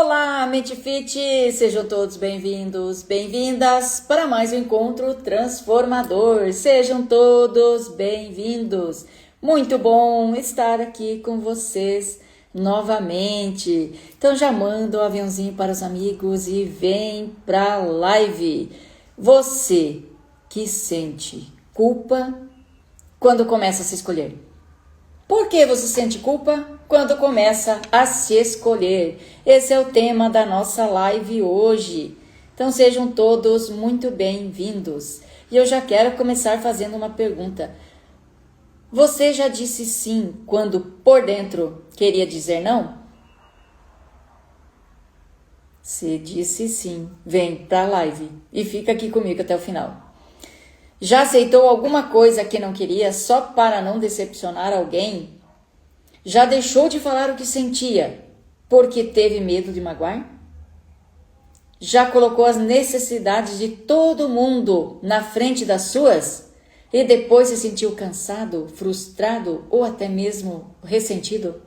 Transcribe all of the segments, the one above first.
Olá, Mente Fit! Sejam todos bem-vindos, bem-vindas para mais um encontro transformador. Sejam todos bem-vindos. Muito bom estar aqui com vocês novamente. Então já manda um aviãozinho para os amigos e vem para a live. Você que sente culpa quando começa a se escolher. Por que você sente culpa quando começa a se escolher? Esse é o tema da nossa live hoje. Então sejam todos muito bem-vindos. E eu já quero começar fazendo uma pergunta. Você já disse sim quando por dentro queria dizer não? Se disse sim, vem para a live e fica aqui comigo até o final. Já aceitou alguma coisa que não queria só para não decepcionar alguém? Já deixou de falar o que sentia porque teve medo de magoar? Já colocou as necessidades de todo mundo na frente das suas e depois se sentiu cansado, frustrado ou até mesmo ressentido?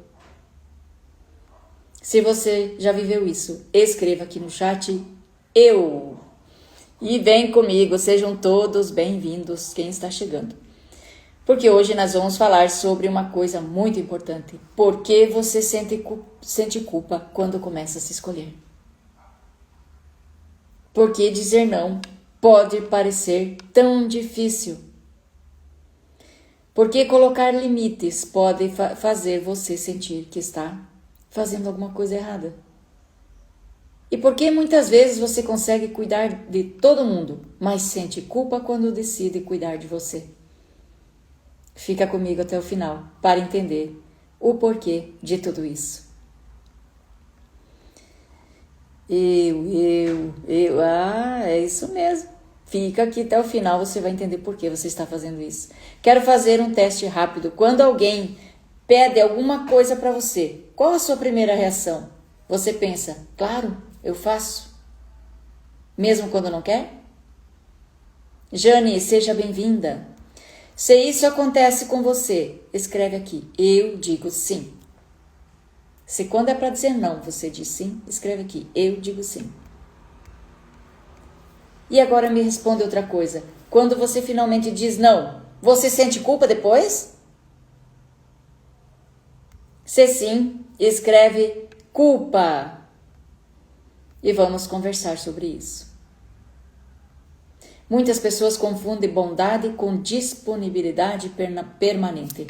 Se você já viveu isso, escreva aqui no chat eu. E vem comigo, sejam todos bem-vindos quem está chegando. Porque hoje nós vamos falar sobre uma coisa muito importante. Por que você sente culpa quando começa a se escolher? Por que dizer não pode parecer tão difícil? Por que colocar limites pode fazer você sentir que está fazendo alguma coisa errada? E por que muitas vezes você consegue cuidar de todo mundo, mas sente culpa quando decide cuidar de você? Fica comigo até o final para entender o porquê de tudo isso. É isso mesmo. Fica aqui até o final, você vai entender por que você está fazendo isso. Quero fazer um teste rápido. Quando alguém pede alguma coisa para você, qual a sua primeira reação? Você pensa, claro, eu faço. Mesmo quando não quer? Jane, seja bem-vinda. Se isso acontece com você, escreve aqui, eu digo sim. Se quando é para dizer não, você diz sim, escreve aqui, eu digo sim. E agora me responde outra coisa. Quando você finalmente diz não, você sente culpa depois? Se sim, escreve culpa. E vamos conversar sobre isso. Muitas pessoas confundem bondade com disponibilidade permanente.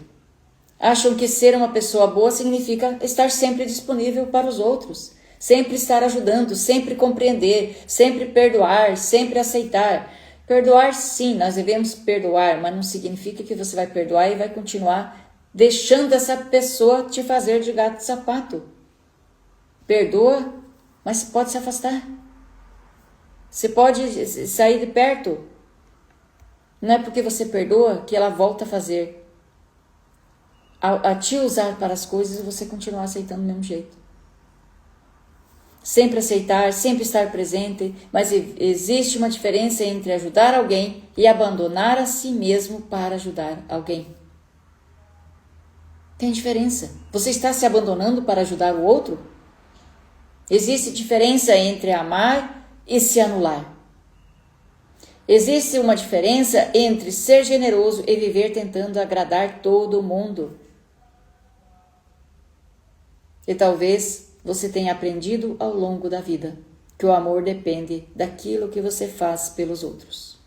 Acham que ser uma pessoa boa significa estar sempre disponível para os outros, sempre estar ajudando, sempre compreender, sempre perdoar, sempre aceitar. Perdoar, sim, nós devemos perdoar, mas não significa que você vai perdoar e vai continuar deixando essa pessoa te fazer de gato de sapato. Perdoa, mas pode se afastar. Você pode sair de perto. Não é porque você perdoa que ela volta a fazer. A te usar para as coisas e você continuar aceitando do mesmo jeito. Sempre aceitar, sempre estar presente, mas existe uma diferença entre ajudar alguém e abandonar a si mesmo para ajudar alguém. Tem diferença. Você está se abandonando para ajudar o outro? Existe diferença entre amar e se anular. Existe uma diferença entre ser generoso e viver tentando agradar todo mundo. E talvez você tenha aprendido ao longo da vida que o amor depende daquilo que você faz pelos outros.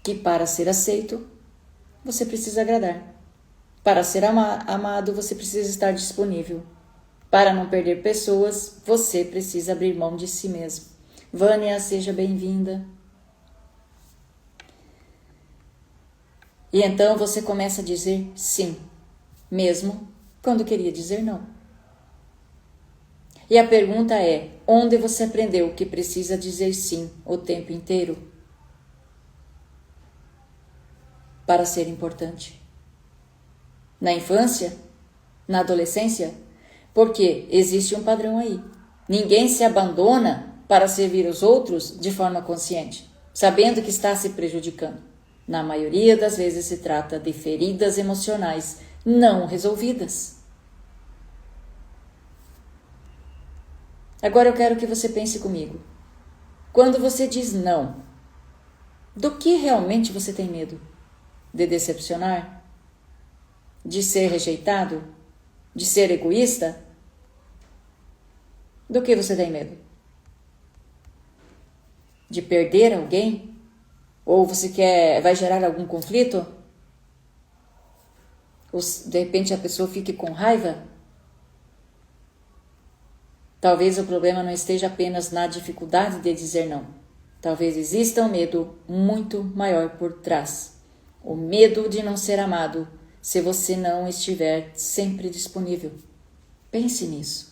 Que para ser aceito, você precisa agradar. Para ser amado, você precisa estar disponível. Para não perder pessoas, você precisa abrir mão de si mesmo. Vânia, seja bem-vinda. E então você começa a dizer sim, mesmo quando queria dizer não. E a pergunta é, onde você aprendeu que precisa dizer sim o tempo inteiro? Para ser importante. Na infância? Na adolescência? Porque existe um padrão aí. Ninguém se abandona para servir os outros de forma consciente, sabendo que está se prejudicando. Na maioria das vezes se trata de feridas emocionais não resolvidas. Agora eu quero que você pense comigo. Quando você diz não, do que realmente você tem medo? De decepcionar? De ser rejeitado? De ser egoísta? Do que você tem medo? De perder alguém? Ou você vai gerar algum conflito? Ou de repente a pessoa fique com raiva? Talvez o problema não esteja apenas na dificuldade de dizer não. Talvez exista um medo muito maior por trás. O medo de não ser amado se você não estiver sempre disponível. Pense nisso.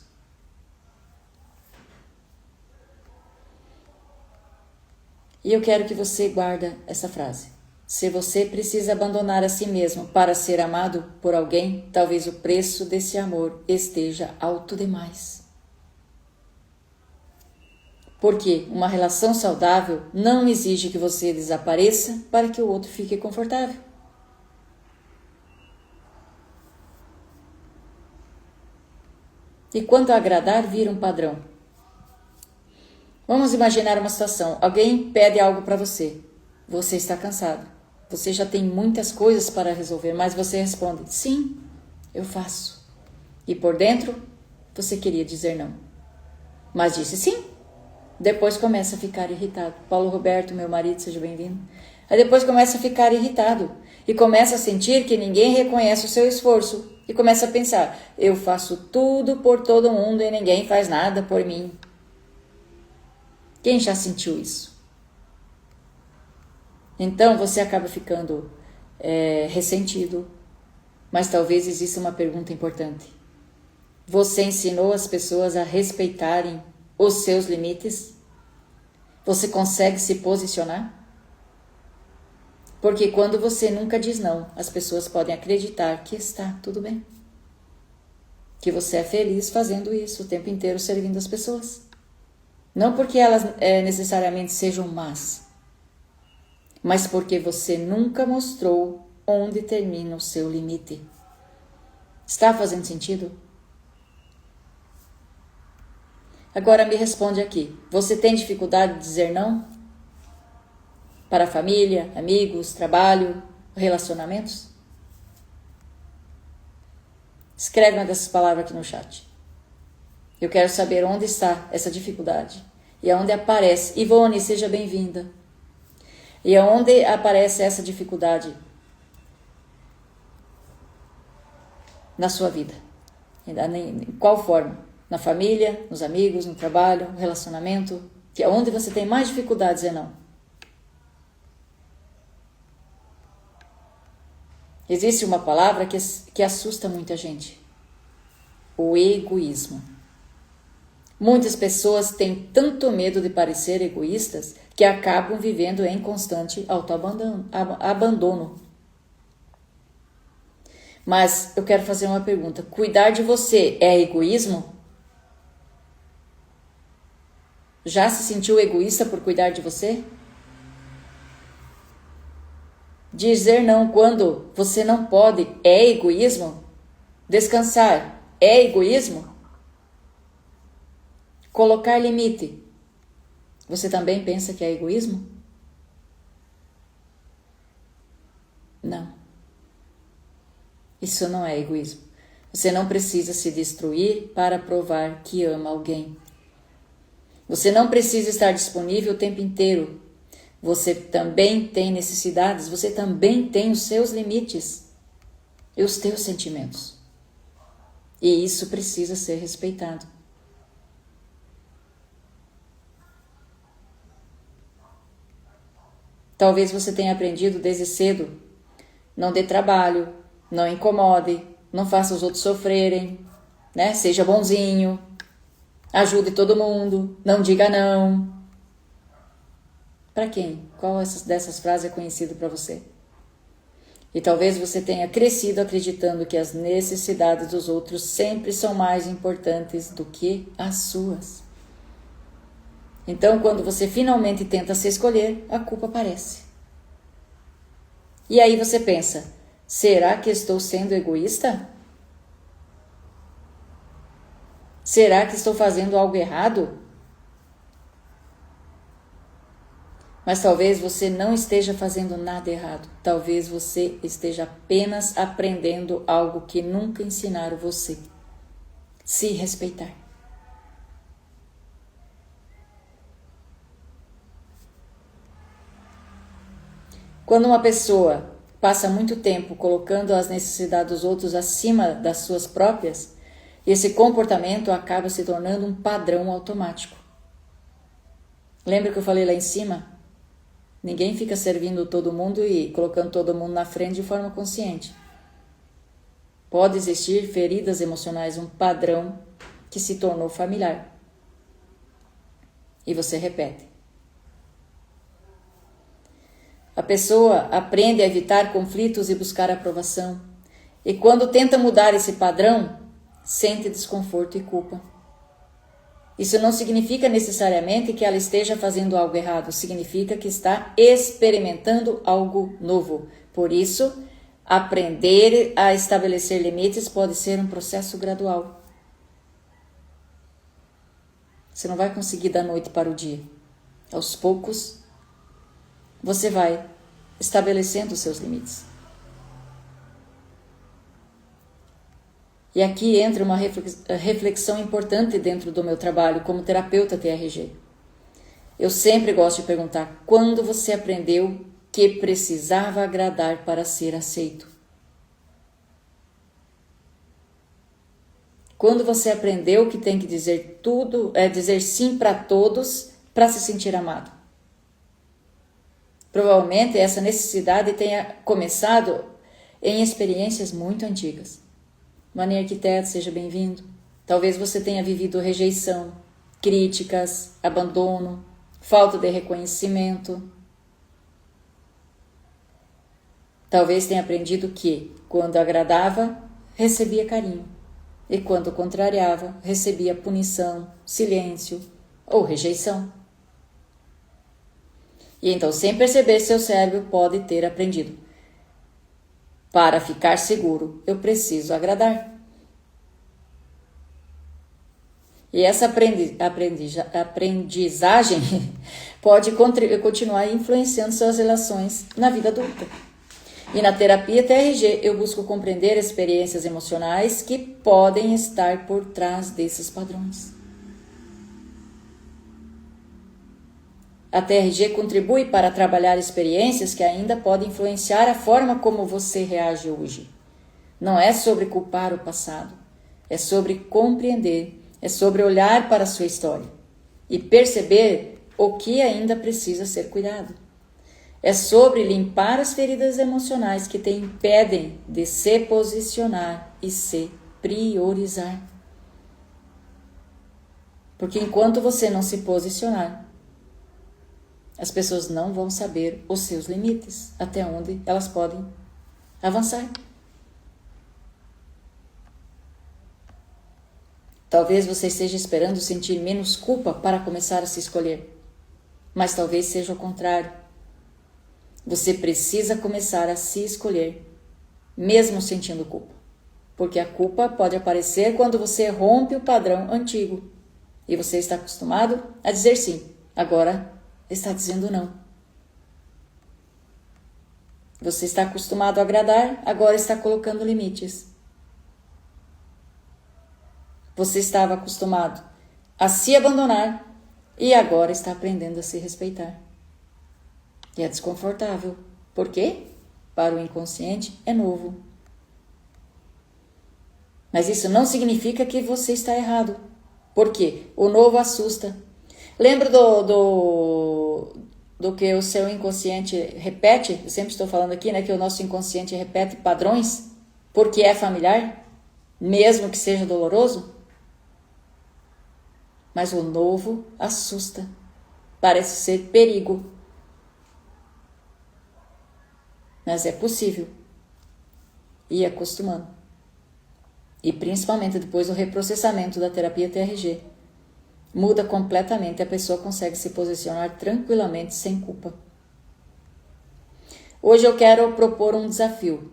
E eu quero que você guarde essa frase. Se você precisa abandonar a si mesmo para ser amado por alguém, talvez o preço desse amor esteja alto demais. Porque uma relação saudável não exige que você desapareça para que o outro fique confortável. E quanto a agradar, vira um padrão. Vamos imaginar uma situação. Alguém pede algo para você. Você está cansado. Você já tem muitas coisas para resolver, mas você responde, sim, eu faço. E por dentro, você queria dizer não. Mas disse sim. Depois começa a ficar irritado. Paulo Roberto, meu marido, seja bem-vindo. Aí depois começa a ficar irritado. E começa a sentir que ninguém reconhece o seu esforço. E começa a pensar, eu faço tudo por todo mundo e ninguém faz nada por mim. Quem já sentiu isso? Então você acaba ficando ressentido. Mas talvez exista uma pergunta importante. Você ensinou as pessoas a respeitarem os seus limites? Você consegue se posicionar? Porque quando você nunca diz não, as pessoas podem acreditar que está tudo bem. Que você é feliz fazendo isso o tempo inteiro, servindo as pessoas. Não porque elas necessariamente sejam más, mas porque você nunca mostrou onde termina o seu limite. Está fazendo sentido? Agora me responde aqui. Você tem dificuldade de dizer não? Para a família, amigos, trabalho, relacionamentos? Escreve uma dessas palavras aqui no chat. Eu quero saber onde está essa dificuldade. E aonde aparece. Ivone, seja bem-vinda. E aonde aparece essa dificuldade na sua vida? Em qual forma? Na família, nos amigos, no trabalho, no relacionamento? Que é onde você tem mais dificuldades é não. Existe uma palavra que assusta muita gente. O egoísmo. Muitas pessoas têm tanto medo de parecer egoístas que acabam vivendo em constante autoabandono. Mas eu quero fazer uma pergunta. Cuidar de você é egoísmo? Já se sentiu egoísta por cuidar de você? Dizer não quando você não pode é egoísmo? Descansar é egoísmo? Colocar limite, você também pensa que é egoísmo? Não. Isso não é egoísmo. Você não precisa se destruir para provar que ama alguém. Você não precisa estar disponível o tempo inteiro. Você também tem necessidades, você também tem os seus limites e os teus sentimentos. E isso precisa ser respeitado. Talvez você tenha aprendido desde cedo. Não dê trabalho, não incomode, não faça os outros sofrerem, né? Seja bonzinho, ajude todo mundo, não diga não. Para quem? Qual dessas frases é conhecido para você? E talvez você tenha crescido acreditando que as necessidades dos outros sempre são mais importantes do que as suas. Então, quando você finalmente tenta se escolher, a culpa aparece. E aí você pensa, será que estou sendo egoísta? Será que estou fazendo algo errado? Mas talvez você não esteja fazendo nada errado. Talvez você esteja apenas aprendendo algo que nunca ensinaram você. Se respeitar. Quando uma pessoa passa muito tempo colocando as necessidades dos outros acima das suas próprias, esse comportamento acaba se tornando um padrão automático. Lembra que eu falei lá em cima? Ninguém fica servindo todo mundo e colocando todo mundo na frente de forma consciente. Pode existir feridas emocionais, um padrão que se tornou familiar. E você repete. A pessoa aprende a evitar conflitos e buscar aprovação. E quando tenta mudar esse padrão, sente desconforto e culpa. Isso não significa necessariamente que ela esteja fazendo algo errado. Significa que está experimentando algo novo. Por isso, aprender a estabelecer limites pode ser um processo gradual. Você não vai conseguir da noite para o dia. Aos poucos, você vai estabelecendo os seus limites. E aqui entra uma reflexão importante dentro do meu trabalho como terapeuta TRG. Eu sempre gosto de perguntar: quando você aprendeu que precisava agradar para ser aceito? Quando você aprendeu que tem que dizer dizer sim para todos para se sentir amado? Provavelmente essa necessidade tenha começado em experiências muito antigas. Mani Arquiteto, seja bem-vindo. Talvez você tenha vivido rejeição, críticas, abandono, falta de reconhecimento. Talvez tenha aprendido que, quando agradava, recebia carinho. E quando contrariava, recebia punição, silêncio ou rejeição. E então, sem perceber, seu cérebro pode ter aprendido: para ficar seguro, eu preciso agradar. E essa aprendizagem pode continuar influenciando suas relações na vida adulta. E na terapia TRG, eu busco compreender experiências emocionais que podem estar por trás desses padrões. A TRG contribui para trabalhar experiências que ainda podem influenciar a forma como você reage hoje. Não é sobre culpar o passado, é sobre compreender, é sobre olhar para a sua história e perceber o que ainda precisa ser cuidado. É sobre limpar as feridas emocionais que te impedem de se posicionar e se priorizar. Porque enquanto você não se posicionar, as pessoas não vão saber os seus limites, até onde elas podem avançar. Talvez você esteja esperando sentir menos culpa para começar a se escolher, mas talvez seja o contrário. Você precisa começar a se escolher, mesmo sentindo culpa, porque a culpa pode aparecer quando você rompe o padrão antigo e você está acostumado a dizer sim, agora está dizendo não. Você está acostumado a agradar, agora está colocando limites. Você estava acostumado a se abandonar e agora está aprendendo a se respeitar. E é desconfortável. Por quê? Para o inconsciente é novo. Mas isso não significa que você está errado. Por quê? O novo assusta. Lembra do que o seu inconsciente repete? Eu sempre estou falando aqui, né, que o nosso inconsciente repete padrões porque é familiar, mesmo que seja doloroso. Mas o novo assusta. Parece ser perigo. Mas é possível ir acostumando. E principalmente depois do reprocessamento da terapia TRG. Muda completamente, a pessoa consegue se posicionar tranquilamente, sem culpa. Hoje eu quero propor um desafio.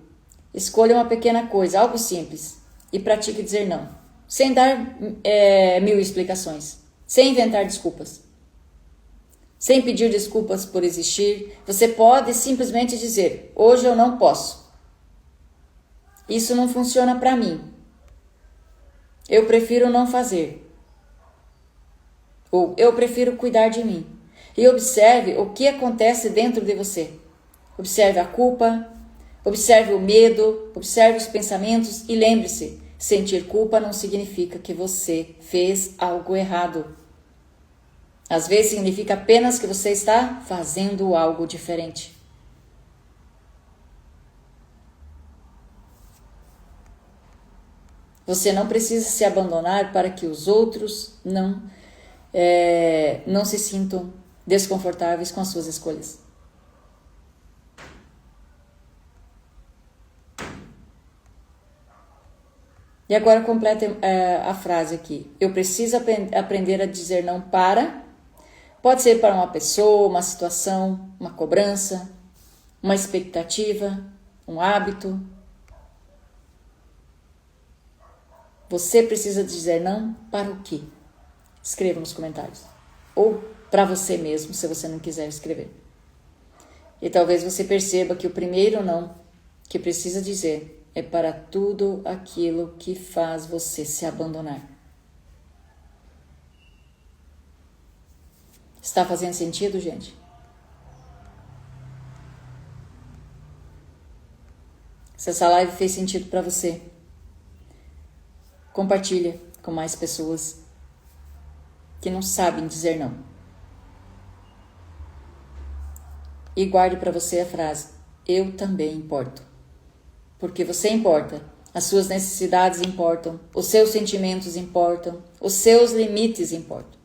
Escolha uma pequena coisa, algo simples, e pratique dizer não. sem dar mil explicações, sem inventar desculpas, sem pedir desculpas por existir. Você pode simplesmente dizer: hoje eu não posso. Isso não funciona para mim. Eu prefiro não fazer. Ou eu prefiro cuidar de mim. E observe o que acontece dentro de você. Observe a culpa, observe o medo, observe os pensamentos e lembre-se, sentir culpa não significa que você fez algo errado. Às vezes significa apenas que você está fazendo algo diferente. Você não precisa se abandonar para que os outros não se sintam desconfortáveis com as suas escolhas. E agora complete a frase aqui. Eu preciso aprender a dizer não para. Pode ser para uma pessoa, uma situação, uma cobrança, uma expectativa, um hábito. Você precisa dizer não para o quê? Escreva nos comentários. Ou para você mesmo, se você não quiser escrever. E talvez você perceba que o primeiro não que precisa dizer é para tudo aquilo que faz você se abandonar. Está fazendo sentido, gente? Se essa live fez sentido para você, compartilha com mais pessoas que não sabem dizer não. E guarde para você a frase: eu também importo. Porque você importa, as suas necessidades importam, os seus sentimentos importam, os seus limites importam.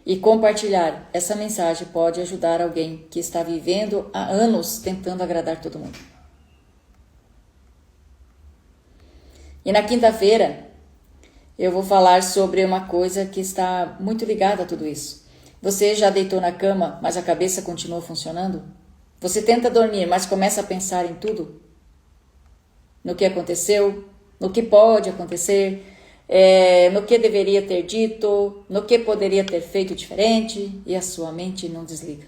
E compartilhar essa mensagem pode ajudar alguém que está vivendo há anos tentando agradar todo mundo. E na quinta-feira eu vou falar sobre uma coisa que está muito ligada a tudo isso. Você já deitou na cama, mas a cabeça continua funcionando? Você tenta dormir, mas começa a pensar em tudo? No que aconteceu, no que pode acontecer, no que deveria ter dito, no que poderia ter feito diferente, e a sua mente não desliga.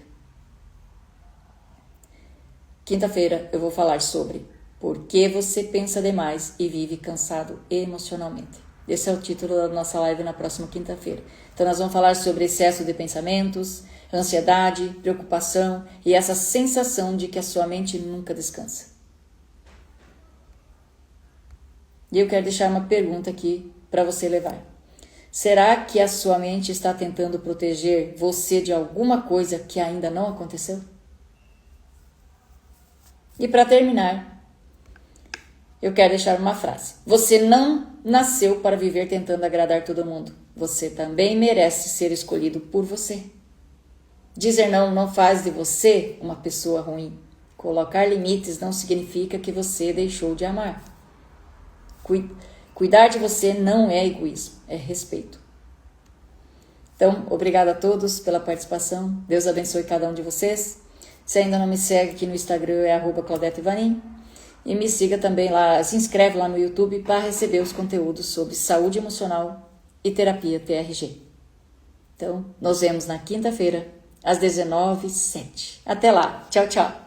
Quinta-feira eu vou falar sobre por que você pensa demais e vive cansado emocionalmente. Esse é o título da nossa live na próxima quinta-feira. Então nós vamos falar sobre excesso de pensamentos, ansiedade, preocupação e essa sensação de que a sua mente nunca descansa. E eu quero deixar uma pergunta aqui para você levar. Será que a sua mente está tentando proteger você de alguma coisa que ainda não aconteceu? E para terminar, eu quero deixar uma frase. Você não nasceu para viver tentando agradar todo mundo. Você também merece ser escolhido por você. Dizer não faz de você uma pessoa ruim. Colocar limites não significa que você deixou de amar. Cuidar de você não é egoísmo, é respeito. Então, obrigada a todos pela participação. Deus abençoe cada um de vocês. Se ainda não me segue aqui no Instagram, é @ClaudetteVanim. E me siga também lá, se inscreve lá no YouTube para receber os conteúdos sobre saúde emocional e terapia TRG. Então, nos vemos na quinta-feira, às 19h07. Até lá. Tchau, tchau.